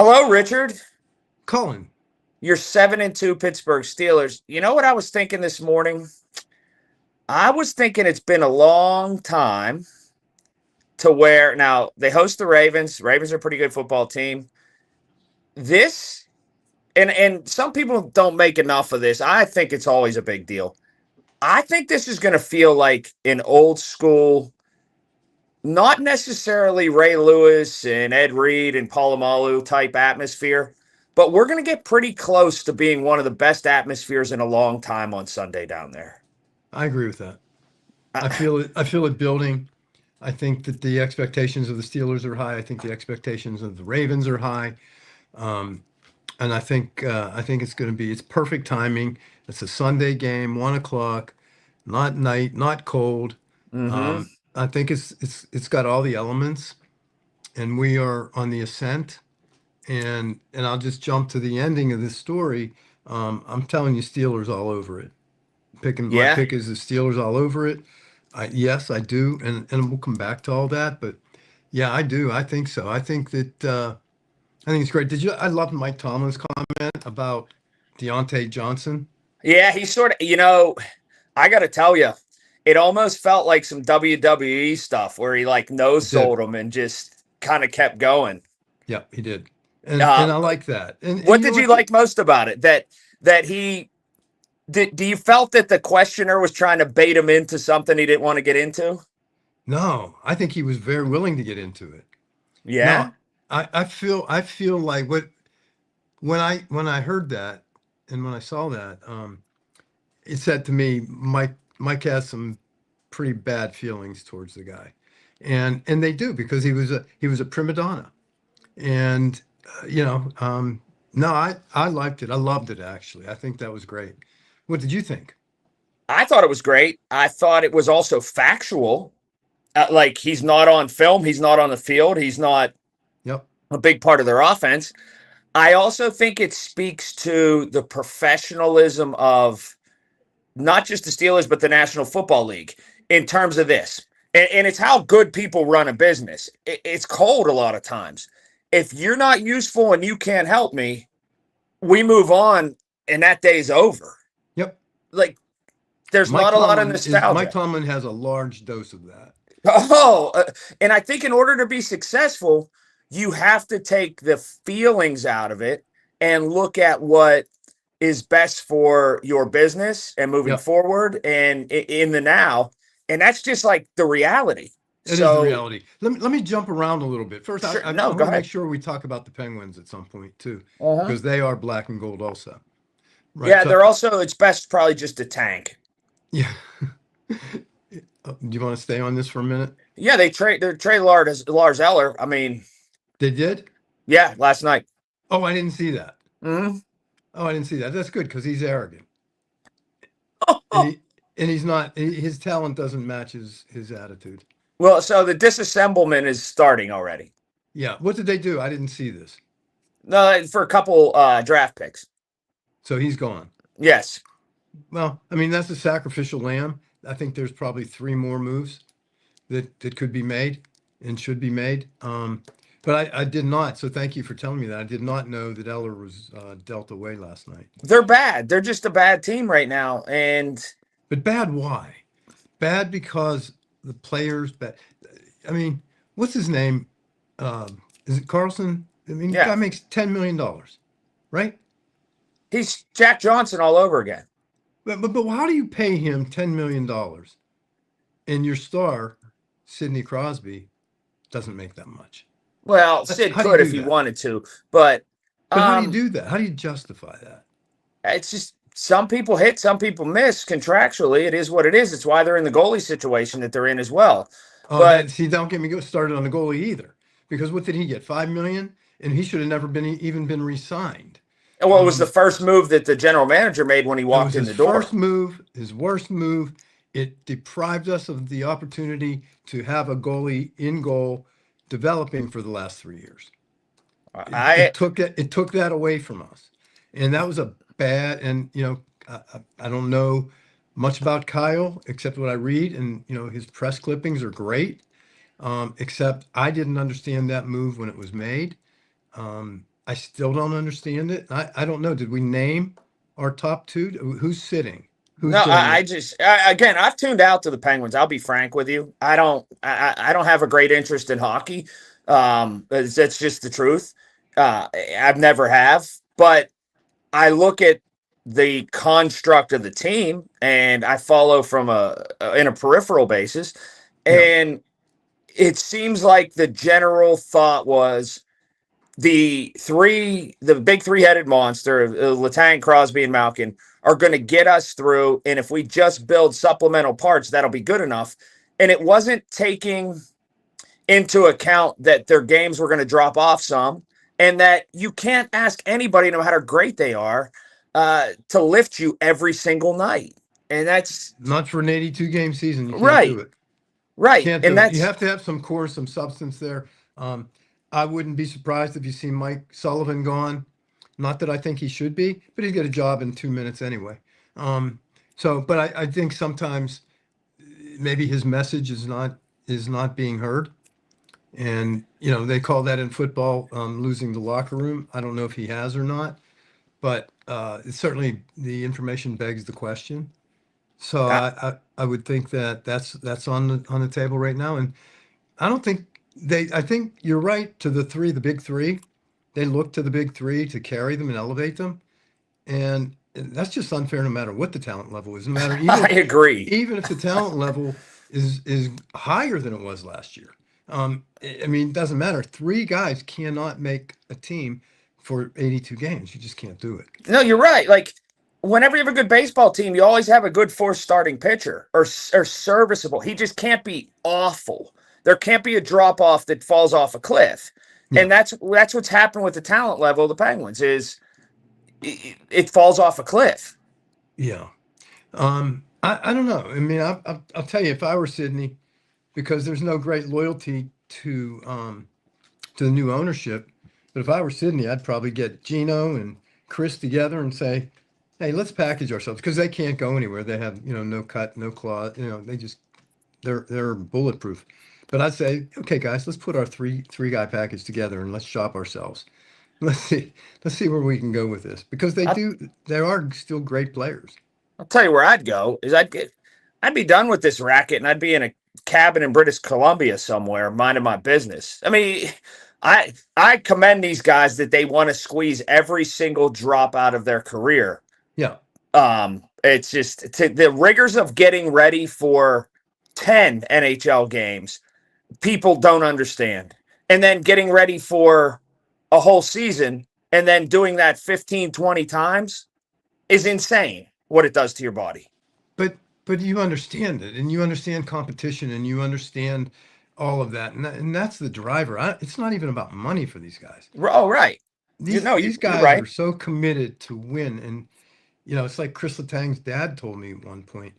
Hello, Richard. Colin. You're 7-2 Pittsburgh Steelers. You know what I was thinking this morning? I was thinking it's been a long time to where now they host the Ravens. Ravens are a pretty good football team. This and some people don't make enough of this. I think it's always a big deal. I think this is going to feel like an old school, not necessarily Ray Lewis and Ed Reed and Palomalu type atmosphere, but we're going to get pretty close to being one of the best atmospheres in a long time on Sunday down there. I agree with that. I I, feel it. I feel it building. I think that the expectations of the Steelers are high. I think the expectations of the Ravens are high. Um, and I think it's perfect timing. It's a Sunday game, 1 o'clock, not night, not cold. mm-hmm. I think it's got all the elements, and we are on the ascent. And I'll just jump to the ending of this story. I'm telling you, Steelers all over it. Picking my Yeah, pick is the Steelers all over it. Yes, I do, and we'll come back to all that. But yeah, I do. I think so. I think it's great. I love Mike Tomlin's comment about Deontay Johnson. yeah. He sort of, I got to tell you, it almost felt like some WWE stuff where he like no It did. sold him and just kind of kept going. Yeah, he did. And Uh, I like that. And what you know did you what? like most about it? That he did. Do you felt that the questioner was trying to bait him into something he didn't want to get into? No, I think he was very willing to get into it. No, Yeah. I feel like when I heard that and when I saw that, it said to me, Mike has some pretty bad feelings towards the guy, and they do because he was a prima donna, and no, I liked it. I loved it actually. I think that was great. What did you think? I thought it was great. I thought it was also factual. Like he's not on film, he's not on the field, he's not Yep. a big part of their offense. I also think it speaks to the professionalism of not just the Steelers, but the National Football League in terms of this. And it's how good people run a business. It's cold a lot of times. If you're not useful and you can't help me, we move on and that day's over. Yep. Like there's Mike not a lot of Tomlin is Mike nostalgia. Tomlin has a large dose of that. And I think in order to be successful, you have to take the feelings out of it and look at what is best for your business and moving Yep. forward and in the now. And that's just like the reality. It is the So, reality. Let me jump around a little bit. First, sure, I no, want go to make ahead. sure we talk about the Penguins at some point too, Uh-huh. because they are black and gold also, right? Yeah, So they're also, it's best probably just to tank. yeah. Do you want to stay on this for a minute? Yeah, they're trade Lars Eller. I mean, They did? yeah, last night. Oh, I didn't see that. Mhm. Oh, I didn't see that. That's good because he's arrogant, and he's not. His talent doesn't match his attitude. Well, so the disassemblement is starting already. Yeah. What did they do? I didn't see this. No, for a couple draft picks. So he's gone. Yes. Well, I mean that's a sacrificial lamb. I think there's probably three more moves that could be made and should be made. But I did not. So thank you for telling me that. I did not know that Eller was dealt away last night. They're bad. They're just a bad team right now. And But bad, why? Bad because the players. Bad. I mean, what's his name? Is it Carlson? I mean, the yeah, guy makes $10 million, right? he's Jack Johnson all over again. But how do you pay him $10 million and your star, Sidney Crosby, doesn't make that much? Well, Sid How do you could if do he that? wanted to, but But how do you um, do that? How do you justify that? it's just some people hit, some people miss contractually. It is what it is. It's why they're in the goalie situation that they're in as well. Oh, But don't get me started on the goalie either, because what did he get? 5 million, and he should have never been even been re-signed. what was the Um, first move that the general manager made when he it walked was in his the first door? move, his worst move. It deprived us of the opportunity to have a goalie in goal developing for the last 3 years. I It took that away from us, and that was a bad. And I don't know much about Kyle except what I read, and his press clippings are great. Except I didn't understand that move when it was made. I still don't understand it. I don't know. Did we name our top two? Who's sitting? No, Who's going I to? just again, I've tuned out to the Penguins. I'll be frank with you. I don't have a great interest in hockey. That's just the truth. I've never have, but I look at the construct of the team, and I follow from a in a peripheral basis, Yeah, and it seems like the general thought was the big three-headed monster, Letang, Crosby, and Malkin, are going to get us through. And if we just build supplemental parts, that'll be good enough. And it wasn't taking into account that their games were going to drop off some, and that you can't ask anybody, no matter how great they are, to lift you every single night. And that's not for an 82 game season. You can't do right, it. right, Can't and do it. You that's have to have some core, some substance there. Um, I wouldn't be surprised if you see Mike Sullivan gone. Not that I think he should be, but he'd get a job in 2 minutes anyway. Um, but I think sometimes maybe his message is not being heard. And they call that in football losing the locker room. I don't know if he has or not, but it's certainly the information begs the question. So uh, I would think that that's on the table right now. And I don't think I think you're right to the big three. They look to the big three to carry them and elevate them. And that's just unfair no matter what the talent level is. No matter I agree. even if the talent level is higher than it was last year. I mean, it doesn't matter. Three guys cannot make a team for 82 games. You just can't do it. No, you're right. Like whenever you have a good baseball team, you always have a good fourth starting pitcher or serviceable. He just can't be awful. There can't be a drop off that falls off a cliff, Yeah. and that's what's happened with the talent level of the Penguins is it falls off a cliff. Yeah. I don't know. I mean, I'll tell you, if I were Sydney, because there's no great loyalty to the new ownership. But if I were Sydney, I'd probably get Gino and Chris together and say, "Hey, let's package ourselves," because they can't go anywhere. They have no cut, no claw. They're bulletproof. But I'd say, okay, guys, let's put our three guy package together and let's shop ourselves. Let's see let's see where we can go with this because I, there are still great players. I'll tell you where I'd go is I'd be done with this racket and I'd be in a cabin in British Columbia somewhere minding my business. I mean, I commend these guys that they want to squeeze every single drop out of their career. Yeah, It's just the rigors of getting ready for 10 NHL games, people don't understand. And then getting ready for a whole season and then doing that 15, 20 times is insane what it does to your body. but you understand it, and you understand competition, and you understand all of that, and that's the driver. It's not even about money for these guys. Oh, right. These You're guys right. are so committed to win, and it's like Chris Letang's dad told me at one point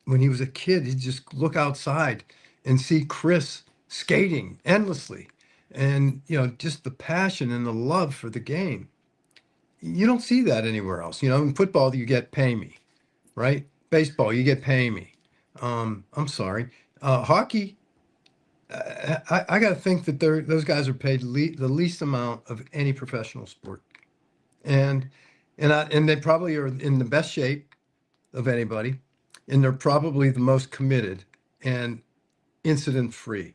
when he was a kid, he'd just look outside and see Chris skating endlessly, and just the passion and the love for the game. You don't see that anywhere else. In football, you get pay me, right? Baseball, you get pay me. I'm sorry. Hockey, I got to think that those guys are paid the least amount of any professional sport, and and they probably are in the best shape of anybody, and they're probably the most committed and incident free.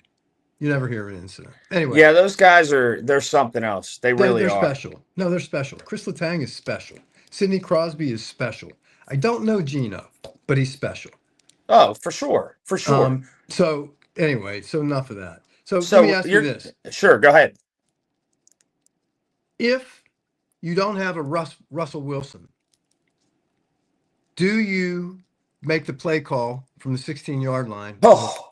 You never hear of an incident. Anyway, Yeah, those guys they're something else. They really they're are. special. No, they're special. Chris Letang is special. Sidney Crosby is special. I don't know Gino, but he's special. Oh, for sure. For sure. So anyway, so enough of that. So let me So ask you you're this. sure, go ahead. If you don't have a Russell Wilson, do you make the play call from the 16-yard line? Or Oh,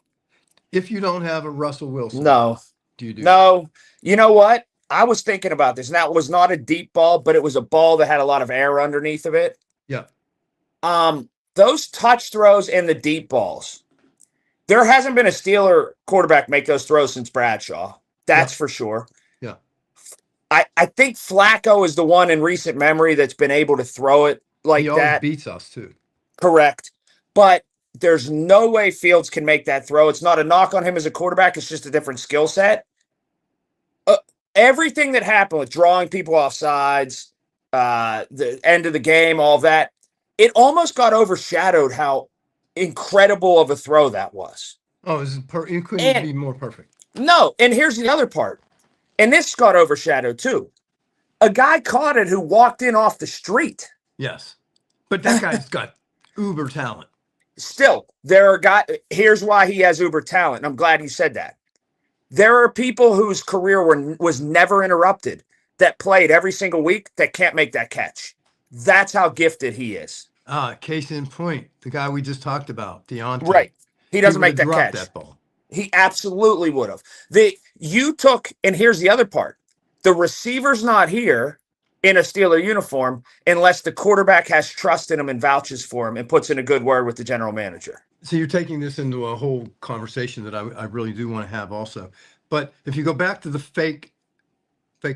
if you don't have a Russell Wilson, no. do you do that? No. You know what? I was thinking about this. Now it was not a deep ball, but it was a ball that had a lot of air underneath of it. Yeah. Those touch throws and the deep balls. There hasn't been a Steeler quarterback make those throws since Bradshaw. Yeah. That's for sure. Yeah. I think Flacco is the one in recent memory that's been able to throw it He like always that. beats us too. Correct. But there's no way Fields can make that throw. It's not a knock on him as a quarterback. It's just a different skill set. Uh, everything that happened with drawing people off sides, the end of the game, all of that, it almost got overshadowed how incredible of a throw that was. Oh, it couldn't And be more perfect. no, and here's the other part. And this got overshadowed too. A guy caught it who walked in off the street. Yes. But that guy's got uber talent. Still, there are guys. Here's why he has uber talent. And I'm glad you said that. There are people whose career was never interrupted that played every single week that can't make that catch. That's how gifted he is. Case in point, the guy we just talked about, Deontay. Right. He doesn't make would have that dropped catch. that ball. He absolutely would have. And here's the other part. The receiver's not here in a Steeler uniform unless the quarterback has trust in him and vouches for him and puts in a good word with the general manager. So you're taking this into a whole conversation that I really do want to have also. But if you go back to the fake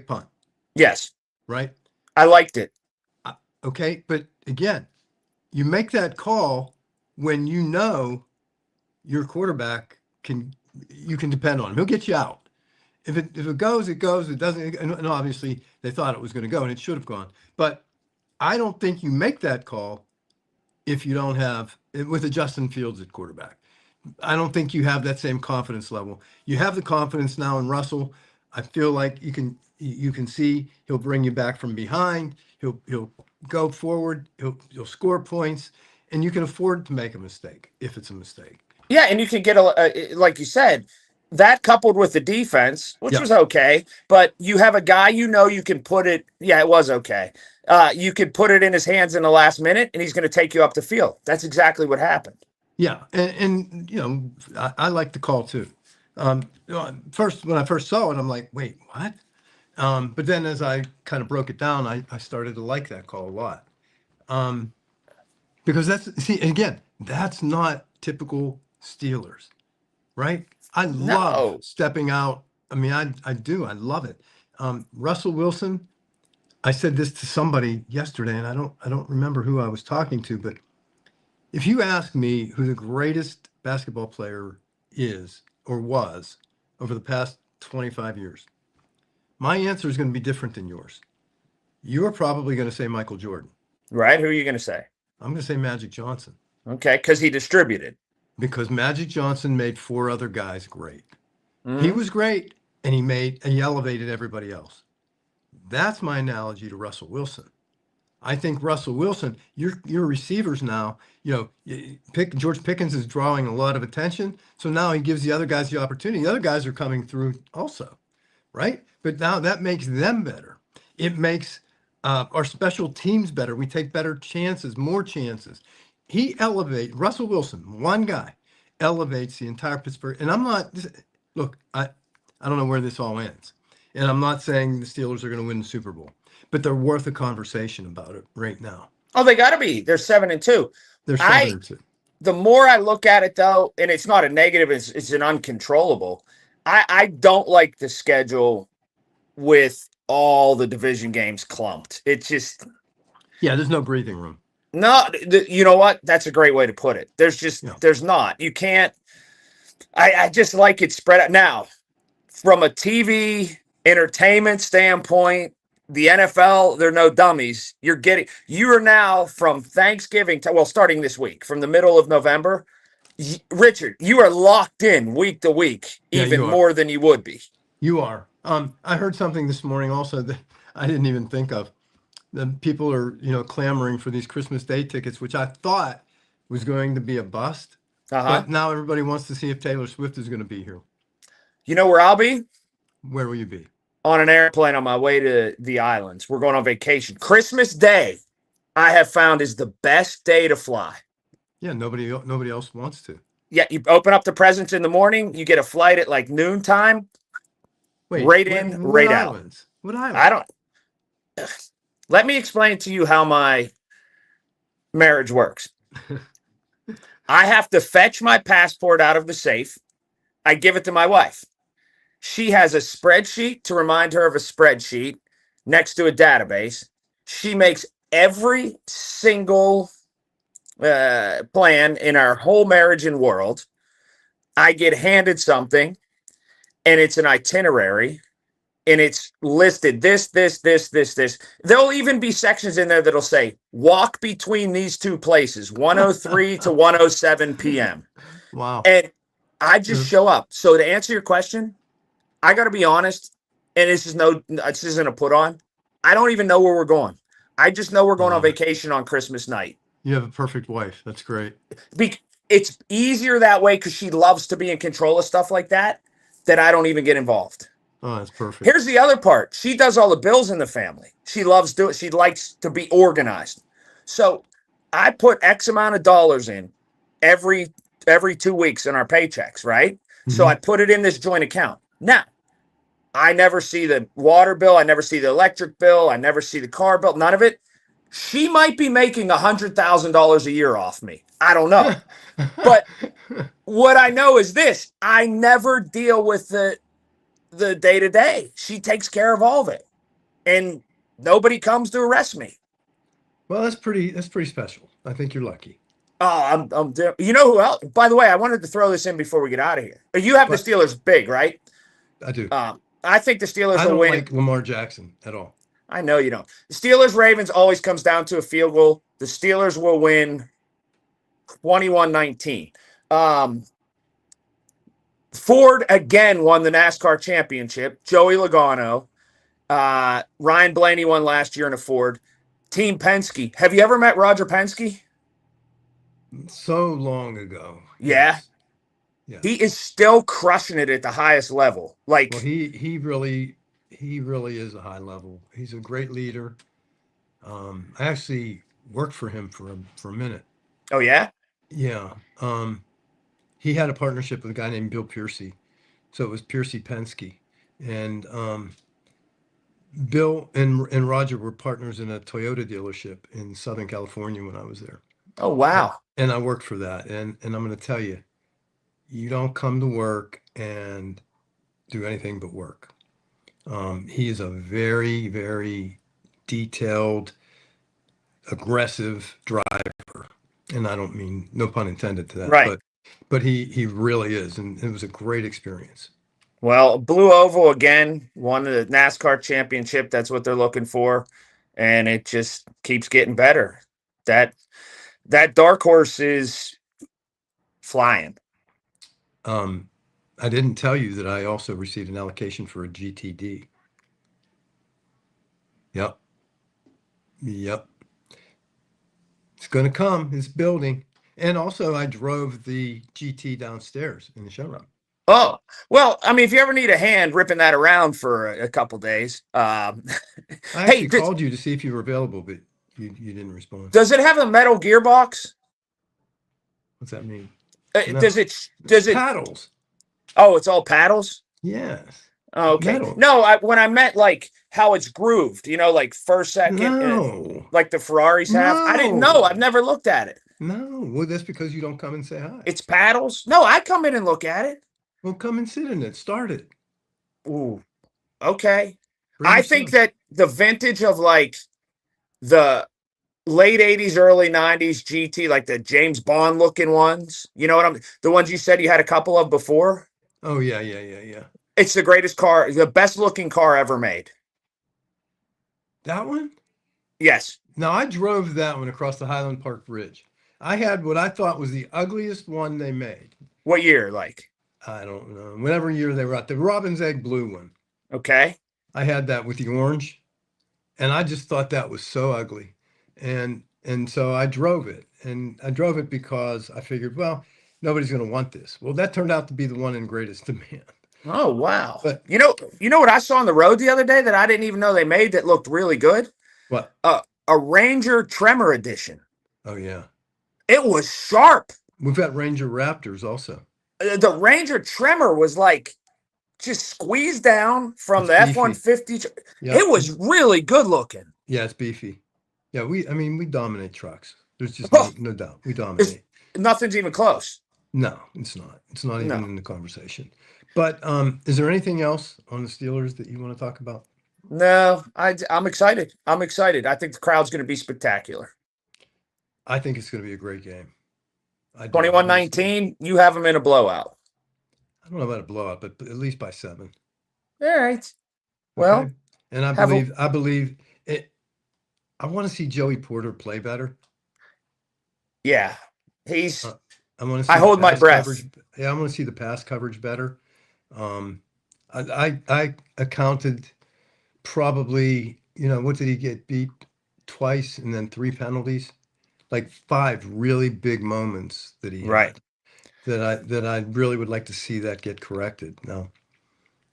punt, Yes, right? I liked it. Okay, but again, you make that call when you know your quarterback you can depend on him. He'll get you out. If it goes, it goes. It doesn't. And obviously, they thought it was going to go, and it should have gone. But I don't think you make that call if you don't have with a Justin Fields at quarterback. I don't think you have that same confidence level. You have the confidence now in Russell. I feel like you can see he'll bring you back from behind. He'll go forward. He'll score points, and you can afford to make a mistake if it's a mistake. Yeah, and you can get like you said, that coupled with the defense, which was okay, but you have a guy you can put it. Yeah, it was okay. You could put it in his hands in the last minute, and he's going to take you up the field. That's exactly what happened. Yeah, and I like the call too. First, when I first saw it, I'm like, wait, what? But then as I kind of broke it down, I started to like that call a lot. Because that's not typical Steelers, right? I love stepping out. I mean, I do. I love it. Russell Wilson, I said this to somebody yesterday, and I don't remember who I was talking to, but if you ask me who the greatest basketball player is or was over the past 25 years, my answer is going to be different than yours. You're probably going to say Michael Jordan. Right? Who are you going to say? I'm going to say Magic Johnson. Okay, because he distributed. Because Magic Johnson made 4 other guys great. Mm-hmm. He was great, and he elevated everybody else. That's my analogy to Russell Wilson. I think Russell Wilson, your receivers now, George Pickens is drawing a lot of attention, so now he gives the other guys the opportunity. The other guys are coming through also, right? But now that makes them better. It makes our special teams better. We take better chances, more chances. Russell Wilson, one guy, elevates the entire Pittsburgh. And I don't know where this all ends. And I'm not saying the Steelers are going to win the Super Bowl, but they're worth a conversation about it right now. Oh, they got to be. They're 7-2. They're 7-2. The more I look at it, though, and it's not a negative, it's an uncontrollable. I don't like the schedule with all the division games clumped. It's just. Yeah, there's no breathing room. No, you know what? That's a great way to put it. There's not. You can't. I just like it spread out. Now, from a TV entertainment standpoint, the NFL, they're no dummies. You are now from Thanksgiving starting this week, from the middle of November, Richard, you are locked in week to week, even more than you would be. You are. I heard something this morning also that I didn't even think of. The people are, clamoring for these Christmas Day tickets, which I thought was going to be a bust. But now everybody wants to see if Taylor Swift is going to be here. You know where I'll be? Where will you be? On an airplane on my way to the islands. We're going on vacation. Christmas Day, I have found, is the best day to fly. Yeah, nobody else wants to. Yeah, you open up the presents in the morning. You get a flight at like noontime. Wait, right in, right out. Islands? What islands? I don't. Let me explain to you how my marriage works. I have to fetch my passport out of the safe. I give it to my wife. She has a spreadsheet to remind her of a spreadsheet next to a database. She makes every single plan in our whole marriage and world. I get handed something, and it's an itinerary. and it's listed this. There'll even be sections in there that'll say walk between these two places, 103 to 107 p.m. Wow. And I just Uh, show up. So to answer your question, I got to be honest, and this isn't a put on. I don't even know where we're going. I just know we're I going on love it. vacation on Christmas night. You have a perfect wife. That's great. It's easier that way because she loves to be in control of stuff like that I don't even get involved. Oh, that's perfect. Here's the other part. She does all the bills in the family. She loves doing. She likes to be organized. So I put X amount of dollars in every 2 weeks in our paychecks, right? So I Hmm. put it in this joint account. Now, I never see the water bill. I never see the electric bill. I never see the car bill. None of it. She might be making $100,000 a year off me. I don't know. But what I know is this: I never deal with the day to day. She takes care of all of it, and nobody comes to arrest me. Well, that's pretty special. I think you're lucky. Oh, you know who else? By the way, I wanted to throw this in before we get out of here. You have the But Steelers big, right? I do. I think the Steelers I will don't win. like Lamar Jackson at all. I know you don't. The Steelers Ravens always comes down to a field goal. The Steelers will win 21-19. Ford again won the NASCAR championship. Joey Logano. Ryan Blaney won last year in a Ford. Team Penske. Have you ever met Roger Penske? So long ago. Yeah. Yes. He Yes. is still crushing it at the highest level. Well, Like, he really is a high level. He's a great leader. I actually worked for him for a minute. oh yeah? Yeah. He had a partnership with a guy named Bill Piercy. So it was Piercy Penske. And Bill and Roger were partners in a Toyota dealership in Southern California when I was there. Oh And, wow. and I worked for that. And I'm going to tell you, you don't come to work and do anything but work. He is a very, very detailed, aggressive driver. And I don't mean no pun intended to that, Right. but he really is. And it was a great experience. Well, Blue Oval again won the NASCAR championship. That's what they're looking for, and it just keeps getting better. That that dark horse is flying. Um, I didn't tell you that I also received an allocation for a GTD. Yep. Yep. It's going to come. It's building. And also, I drove the GT downstairs in the showroom. Oh well, I mean, if you ever need a hand ripping that around for a couple days, I hey, actually called you to see if you were available, but you didn't respond. does it have a metal gearbox? What's that mean? No, Does it? it's Does it? paddles. Oh, it's all paddles. Yes. Oh, okay. Metal. No, when I meant like how it's grooved, like first, second, No. like the Ferraris have. I didn't know. I've No. never looked at it. No. Well, that's because you don't come and say hi. It's paddles. No, I come in and look at it. Well, come and sit in it. Start it. Ooh, okay. Bring I your think son. that the vintage of like the late 80s, early 90s GT, like the James Bond looking ones, the ones you said you had a couple of before. Oh, yeah, yeah, yeah, yeah. It's the greatest car, the best looking car ever made. That one? Yes. Now, I drove that one across the Highland Park Bridge. I had what I thought was the ugliest one they made. What year? Like, I don't know. Whatever year they were out, the Robin's Egg Blue one. okay. I had that with the orange, and I just thought that was so ugly. And so I drove it. And I drove it because I figured, well, nobody's going to want this. Well, that turned out to be the one in greatest demand. Oh wow. But You know what I saw on the road the other day that I didn't even know they made that looked really good? what? A Ranger Tremor edition. Oh, yeah. It was sharp. We've got Ranger Raptors also. The Ranger Tremor was like just squeezed down from It's the F one beefy. fifty. Yep. It was really good looking. Yeah, it's beefy. Yeah, I mean, we dominate trucks. There's just no doubt. We dominate. Nothing's even close. No, it's not. It's not even No, in the conversation. But is there anything else on the Steelers that you want to talk about? no. I'm excited. I'm excited. I think the crowd's going to be spectacular. I think it's going to be a great game. I do. I really do. 21-19. You have them in a blowout. I don't know about a blowout, but at least by 7. All right. Okay. Well, And have a I believe it. I want to see Joey Porter play better. yeah. He's Uh, I want to I see the hold my pass breath. coverage. Yeah, I want to see the pass coverage better. Um, I accounted probably, what did he get beat twice and then three penalties? Like five really big moments that he Right. had that I really would like to see that get corrected. Now,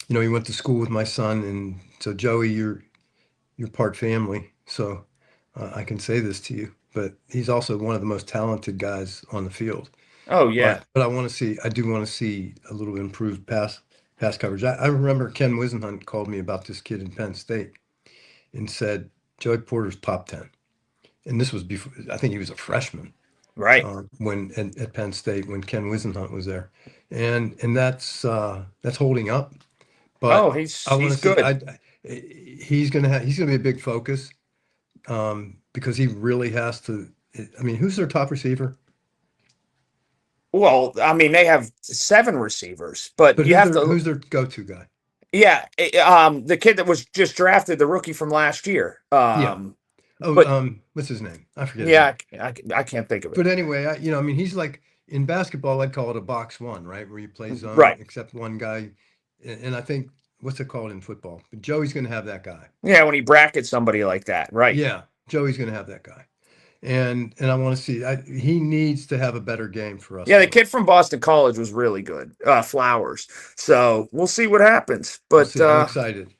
he went to school with my son, and so Joey, you're part family, so I can say this to you. But he's also one of the most talented guys on the field. Oh yeah. But I do want to see a little improved pass coverage. I remember Ken Wisenhunt called me about this kid in Penn State and said Joey Porter's top 10. And this was before, I think he was a freshman Right. when at Penn State when Ken Wisenhunt was there, and that's holding up. Oh, But I want he's to see. good. He's gonna be a big focus because he really has to. I mean, who's their top receiver? Well, I mean, they have seven receivers, but But you have to who's their go-to guy? yeah, the kid that was just drafted, the rookie from last year. Yeah. Oh, But what's his name? I forget his yeah, name. I can't think of it. But anyway, I mean, he's like in basketball, I'd call it a box one, right? Where you play zone, Right. except one guy. And I think, what's it called in football? But Joey's going to have that guy. Yeah, when he brackets somebody like that. Right. Yeah, Joey's going to have that guy. And I want to see, he needs to have a better game for us Yeah, to the win. kid from Boston College was really good. Flowers. So we'll see what happens. We'll But see. I'm excited.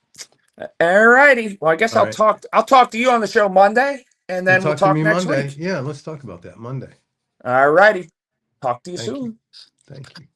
all righty. Well, I guess All right. I'll talk to you on the show Monday, and You'll then we'll talk to talk me next Monday. week. Yeah, let's talk about that Monday. All righty. Talk to you Thank you. soon. Thank you.